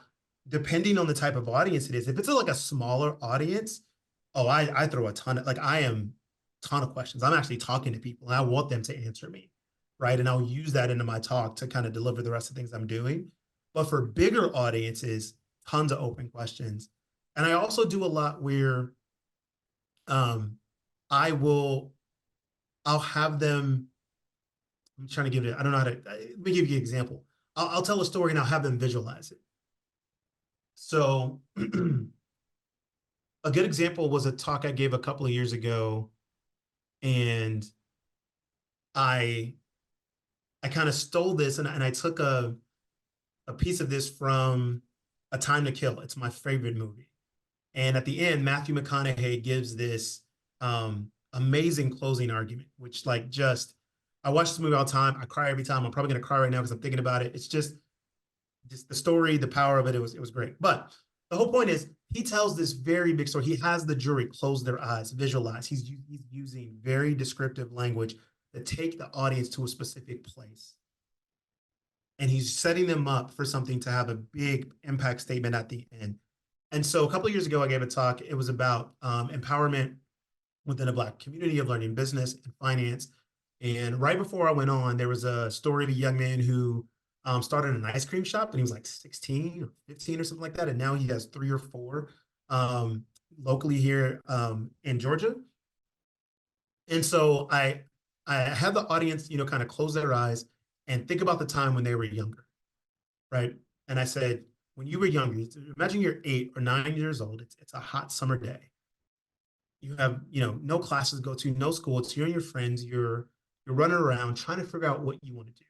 depending on the type of audience it is, if it's like a smaller audience, I throw a ton of questions. I'm actually talking to people and I want them to answer me, right? And I'll use that into my talk to kind of deliver the rest of the things I'm doing. But for bigger audiences, tons of open questions. And I also do a lot where I'll have them, I'm trying to give it, I don't know how to, let me give you an example. I'll tell a story and I'll have them visualize it. So a good example was a talk I gave a couple of years ago. And I kind of stole this and I took a piece of this from A Time to Kill. It's my favorite movie. And at the end, Matthew McConaughey gives this amazing closing argument, which like just I watch this movie all the time. I cry every time. I'm probably gonna cry right now because I'm thinking about it. It's just the story, the power of it. It was great. But the whole point is he tells this very big story. He has the jury close their eyes, visualize. He's using very descriptive language to take the audience to a specific place. And he's setting them up for something to have a big impact statement at the end. And so a couple of years ago, I gave a talk. It was about empowerment within a Black community of learning business and finance. And right before I went on, there was a story of a young man who started an ice cream shop, and he was like 16 or 15 or something like that. And now he has 3 or 4 locally here in Georgia. And so I had the audience, kind of close their eyes and think about the time when they were younger, right? And I said, when you were younger, imagine you're 8 or 9 years old. It's a hot summer day. You have, no classes to go to, no school. It's you and your friends. You're running around trying to figure out what you want to do.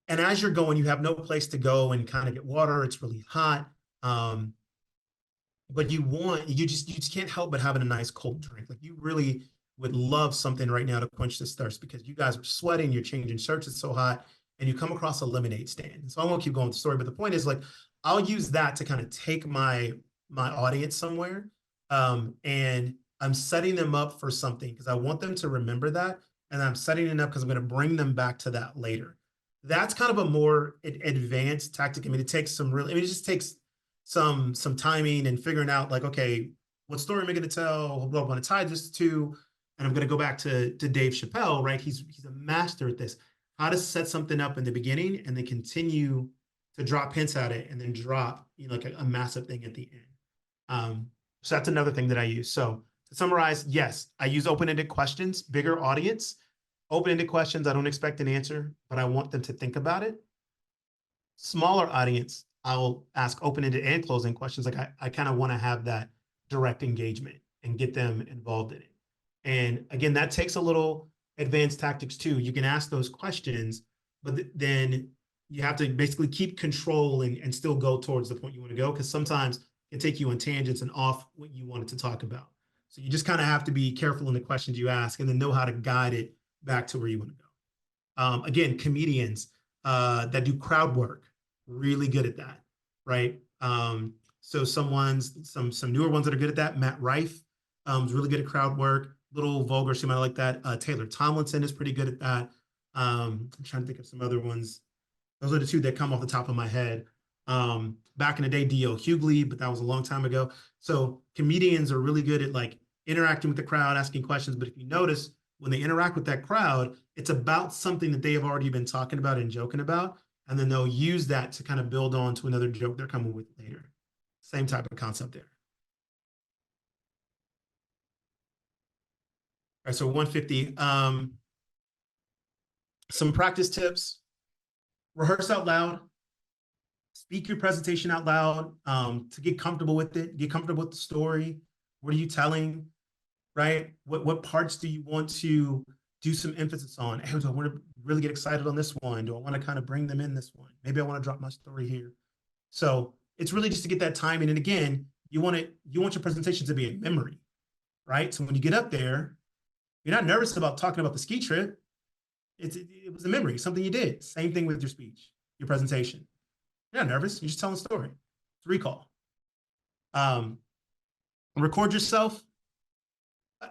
And as you're going, you have no place to go and kind of get water. It's really hot. But you just can't help but having a nice cold drink. Like you really would love something right now to quench this thirst because you guys are sweating, you're changing shirts, it's so hot, and you come across a lemonade stand. So I won't keep going with the story, but the point is like, I'll use that to kind of take my audience somewhere. And I'm setting them up for something because I want them to remember that. And I'm setting it up because I'm going to bring them back to that later. That's kind of a more advanced tactic. I mean, it takes it just takes some timing and figuring out like, okay, what story am I going to tell? What do I want to tie this to? And I'm going to go back to Dave Chappelle, right? He's a master at this. How to set something up in the beginning and then continue to drop hints at it and then drop, like a massive thing at the end. So that's another thing that I use. So to summarize, yes, I use open-ended questions, bigger audience. Open-ended questions, I don't expect an answer, but I want them to think about it. Smaller audience, I'll ask open-ended and closing questions. Like I kind of want to have that direct engagement and get them involved in it. And again, that takes a little advanced tactics too. You can ask those questions, but then you have to basically keep control and still go towards the point you want to go, because sometimes it take you on tangents and off what you wanted to talk about. So you just kind of have to be careful in the questions you ask and then know how to guide it back to where you want to go. Again, comedians that do crowd work, really good at that, right? So some newer ones that are good at that. Matt Rife is really good at crowd work. Little vulgar, so you might like that. Taylor Tomlinson is pretty good at that. I'm trying to think of some other ones. Those are the 2 that come off the top of my head. Back in the day, D.L. Hughley, but that was a long time ago. So comedians are really good at like interacting with the crowd, asking questions. But if you notice, when they interact with that crowd, it's about something that they have already been talking about and joking about. And then they'll use that to kind of build on to another joke they're coming with later. Same type of concept there. All right, so 150. Some practice tips. Rehearse out loud. Speak your presentation out loud to get comfortable with it. Get comfortable with the story. What are you telling, right? What parts do you want to do some emphasis on? Hey, do I want to really get excited on this one? Do I want to kind of bring them in this one? Maybe I want to drop my story here. So it's really just to get that timing. And again, you want your presentation to be in memory, right? So when you get up there, you're not nervous about talking about the ski trip. It was a memory, something you did. Same thing with your speech, your presentation. You're not nervous. You're just telling a story. It's recall. Record yourself.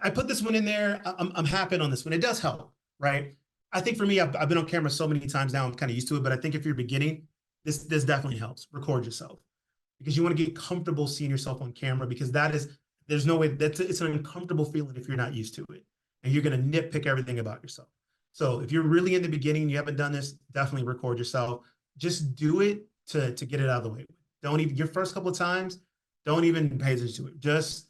I put this one in there. I'm happy on this one. It does help, right? I think for me, I've been on camera so many times now, I'm kind of used to it. But I think if you're beginning, this definitely helps. Record yourself because you want to get comfortable seeing yourself on camera, because there's no way it's an uncomfortable feeling if you're not used to it. And you're going to nitpick everything about yourself. So if you're really in the beginning, you haven't done this, definitely record yourself. Just do it to get it out of the way. Don't even, your first couple of times, don't even pay attention to it. Just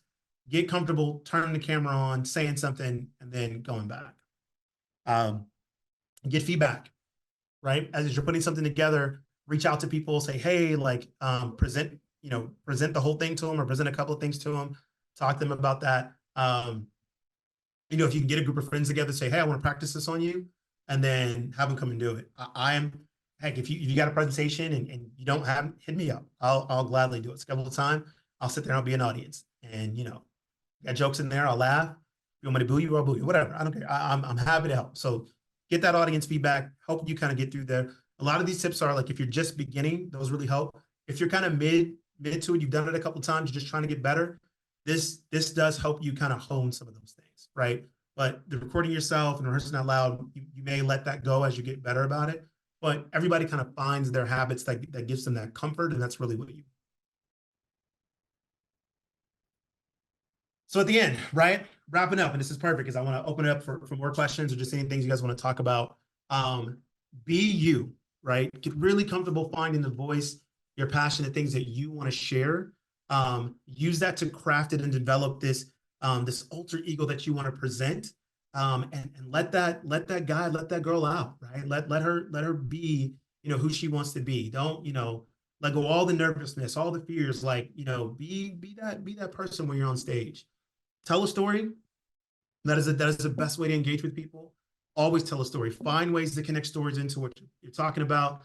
get comfortable, turning the camera on, saying something, and then going back. Get feedback, right? As you're putting something together, reach out to people, say, hey, like present the whole thing to them or present a couple of things to them, talk to them about that. If you can get a group of friends together, say, hey, I want to practice this on you, and then have them come and do it. Heck, if you got a presentation and you don't have, hit me up. I'll gladly do it. Schedule time. I'll sit there and I'll be an audience. And, got jokes in there, I'll laugh. you want me to boo you, I'll boo you, whatever. I don't care. I'm happy to help. So get that audience feedback, help you kind of get through there. A lot of these tips are like, if you're just beginning, those really help. If you're kind of mid to it, you've done it a couple of times, you're just trying to get better. This does help you kind of hone some of those things, right? But the recording yourself and rehearsing out loud, you may let that go as you get better about it. But everybody kind of finds their habits that gives them that comfort, and that's really what you. So at the end, right, wrapping up, and this is perfect because I want to open it up for more questions or just any things you guys want to talk about. Be you, right? Get really comfortable finding the voice, your passionate things that you want to share. Use that to craft it and develop this this alter ego that you want to present. And let that guy, let that girl out, right? Let her be, who she wants to be. Don't, let go all the nervousness, all the fears, like, be that person when you're on stage. Tell a story. That is the best way to engage with people. Always tell a story. Find ways to connect stories into what you're talking about,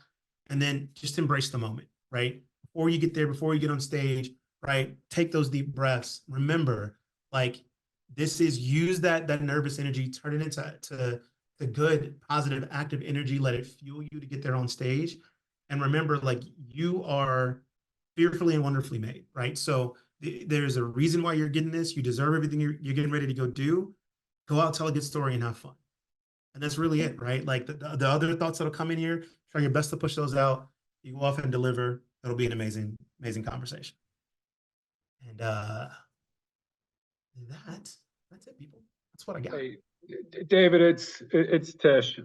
and then just embrace the moment, right? Before you get there, before you get on stage, right? Take those deep breaths. Remember, like, this is, use that nervous energy, turn it into good, positive, active energy. Let it fuel you to get there on stage. And remember, like, you are fearfully and wonderfully made, right? So there's a reason why you're getting this. You deserve everything you're getting ready to go do. Go out, tell a good story, and have fun. And that's really it, right? Like the other thoughts that'll come in here, try your best to push those out. You go off and deliver. It'll be an amazing, amazing conversation. And that's it, people. That's what I got. Hey, David, it's Tish.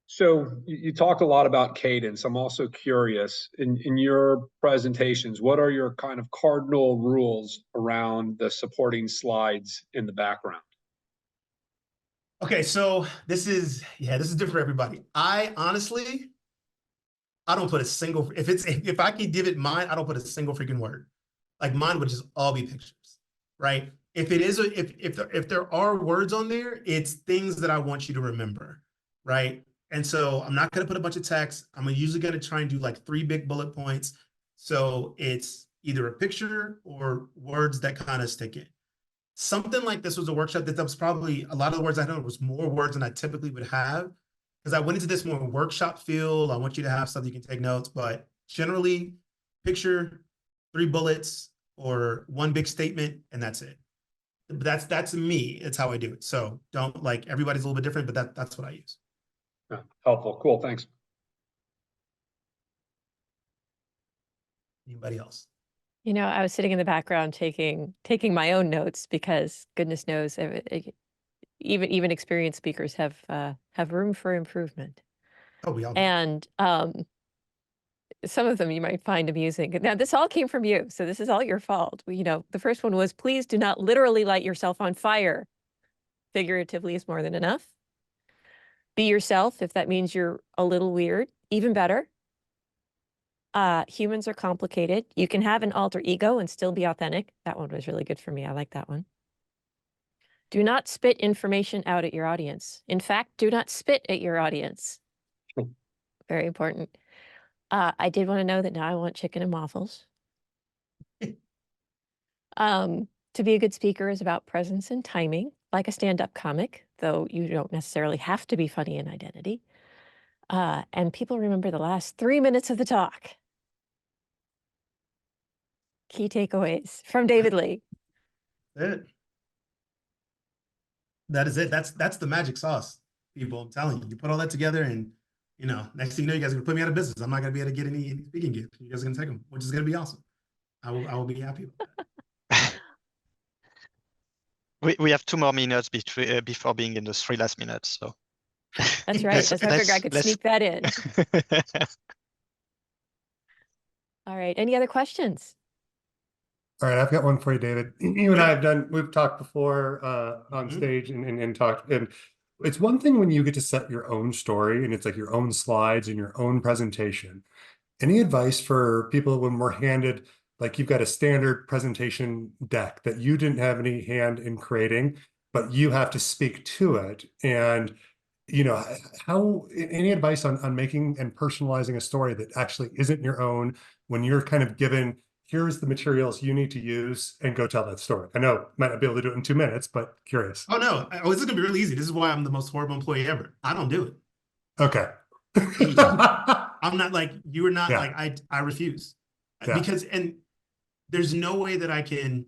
So you talked a lot about cadence. I'm also curious, in your presentations, what are your kind of cardinal rules around the supporting slides in the background? Okay, so this is different for everybody. I honestly, I don't put a single, if I could give it mine, I don't put a single freaking word. Like, mine would just all be pictures, right? If it is, if there are words on there, it's things that I want you to remember, right? And so I'm not going to put a bunch of text. I'm usually going to try and do like 3 big bullet points. So it's either a picture or words that kind of stick in. Something like this was a workshop that was probably, a lot of the words I know was more words than I typically would have, because I went into this more workshop feel. I want you to have stuff you can take notes, but generally picture, 3 bullets or 1 big statement, and that's it. That's me. It's how I do it. So don't, like, everybody's a little bit different, but that's what I use. Yeah, helpful. Cool. Thanks. Anybody else? I was sitting in the background taking my own notes because goodness knows, even experienced speakers have room for improvement. Oh, we all do. And some of them you might find amusing. Now, this all came from you, so this is all your fault. The first one was, please do not literally light yourself on fire. Figuratively is more than enough. Be yourself. If that means you're a little weird, even better. Humans are complicated. You can have an alter ego and still be authentic. That one was really good for me. I like that one. Do not spit information out at your audience. In fact, do not spit at your audience. Very important. I did want to know that now I want chicken and waffles. To be a good speaker is about presence and timing, like a stand-up comic, though you don't necessarily have to be funny in identity. And people remember the last 3 minutes of the talk. Key takeaways from David Lee. That is it. That's the magic sauce, people. I'm telling you. You put all that together, and next thing you know, you guys are gonna put me out of business. I'm not gonna be able to get any speaking gigs. You guys are gonna take them, which is gonna be awesome. I will be happy with that. We have 2 more minutes before being in the 3 last minutes. So That's right. That's why I figured I could sneak that in. All right. Any other questions? All right, I've got one for you, David. You and I we've talked before on stage and talked, and it's one thing when you get to set your own story and it's like your own slides and your own presentation. Any advice for people when we're handed, like, you've got a standard presentation deck that you didn't have any hand in creating, but you have to speak to it, and any advice on making and personalizing a story that actually isn't your own when you're kind of given here's the materials you need to use and go tell that story. I know might not be able to do it in 2 minutes, but curious. Oh no, this is gonna be really easy. This is why I'm the most horrible employee ever. I don't do it. Okay. I'm not like, you are not Yeah. like, I refuse. Yeah. Because, and there's no way that I can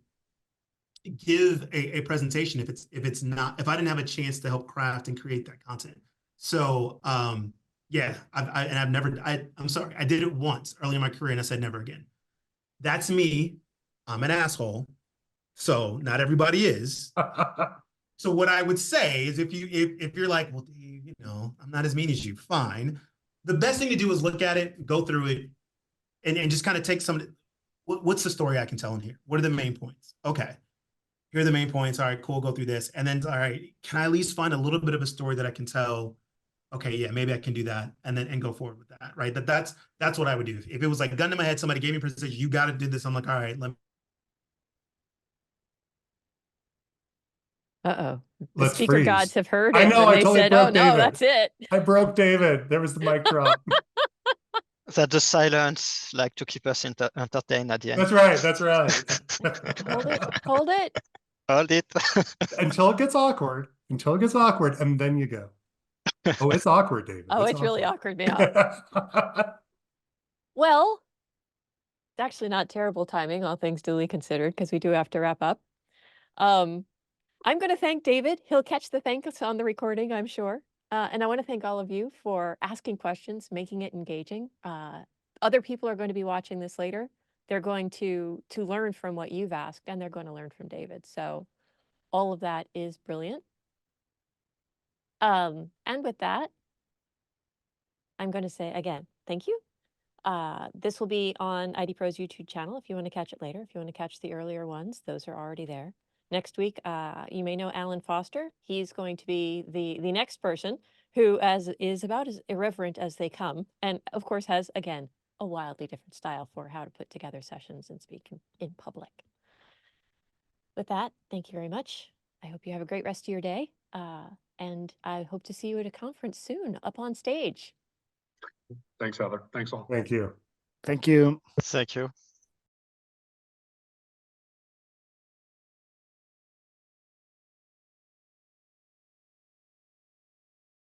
give a presentation if I didn't have a chance to help craft and create that content. So, yeah, I'm sorry, I did it once early in my career and I said never again. That's me. I'm an asshole. So not everybody is. So what I would say is if you're like, well, Dave, you know, I'm not as mean as you, fine. The best thing to do is look at it, go through it, and just kind of take some, what's the story I can tell in here? What are the main points? Okay, here are the main points. All right, cool, go through this. And then, all right, can I at least find a little bit of a story that I can tell? Okay, yeah, maybe I can do that, and go forward with that, right? That's what I would do. If it was like gun to my head, somebody gave me a presentation, you got to do this. I'm like, all right, let me. Uh-oh. The Let's speaker freeze. gods have heard I it, know, and I they totally said, "Oh broke no, David. that's it." I broke David. There was the mic drop. That the silence, like to keep us entertained at the end. That's right. That's right. Hold it. Hold it. Hold it. Until it gets awkward. Until it gets awkward, and then you go. Oh, it's awkward, David. Oh, it's really awkward now. Well, it's actually not terrible timing, all things duly considered, because we do have to wrap up. I'm going to thank David. He'll catch the thanks on the recording, I'm sure. And I want to thank all of you for asking questions, making it engaging. Other people are going to be watching this later. They're going to learn from what you've asked, and they're going to learn from David. So all of that is brilliant. And with that, I'm going to say again, thank you. This will be on IDPro's YouTube channel if you want to catch it later. If you want to catch the earlier ones, those are already there. Next week, you may know Alan Foster. He's going to be the next person who is about as irreverent as they come, and of course has, again, a wildly different style for how to put together sessions and speak in public. With that, thank you very much. I hope you have a great rest of your day, and I hope to see you at a conference soon up on stage. Thanks, Heather. Thanks all. Thank you. Thank you. Thank you.